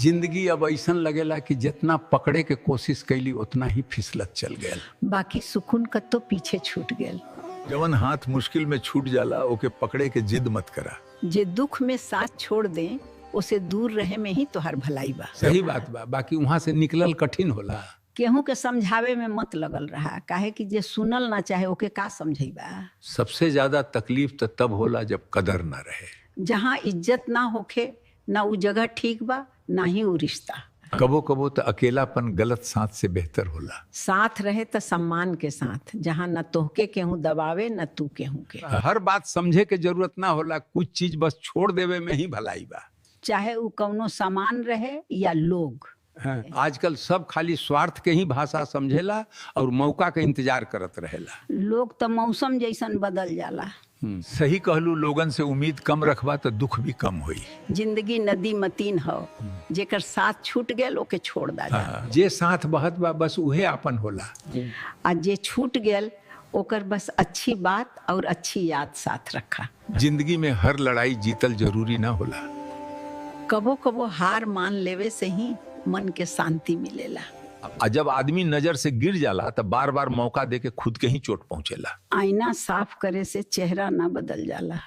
जिंदगी अब ऐसा लगेला कि जितना पकड़े के कोशिश कैली उतना ही फिसलत चल गया। बाकी सुकून का तो पीछे छूट गया। जवन हाथ मुश्किल में छूट जाला ओके पकड़े के जिद मत करा। जे दुख में साथ छोड़ दें उसे दूर रहे में ही तोहर भलाई बा। सही बात बा, बाकी वहां से निकलल कठिन होला। केहू के समझावे में मत लगल रहा, काहे कि जे सुनल ना चाहे ओके का समझेबा। सबसे ज्यादा तकलीफ तो तब होला जब कदर ना रहे। जहाँ इज्जत ना होखे ना उ जगह ठीक बा ना ही उ रिश्ता। कबो कबो तो अकेलापन गलत साथ से बेहतर होला। साथ रहे तो सम्मान के साथ, जहाँ न तोहके केहू दबावे न तू केहू के। हर बात समझे के जरूरत ना होला, कुछ चीज बस छोड़ देवे में ही भलाई बा। चाहे उ कौनो सामान रहे या लोग। हाँ, आजकल सब खाली स्वार्थ के ही भाषा समझेला और मौका के इंतजार करत रहेला। लोग तो मौसम जैसन बदल जाला। सही कहलू, लोगन से उम्मीद कम रखबा तो दुख भी कम होई। जिंदगी नदी मतीन हो, जेकर साथ छूट गेल ओके छोड़ दा जा। जे साथ बहत बा बस उहे आपन होला। आ जे छूट गेल ओकर बस अच्छी बात और अच्छी याद साथ रखा। जिंदगी में हर लड़ाई जीतल जरूरी ना होला। कबो कबो हार मान लेवे से ही मन के शांति मिलेला। जब आदमी नजर से गिर जाला तब बार बार मौका दे के खुद के ही चोट पहुंचेला। आईना साफ करे से चेहरा ना बदल जाला।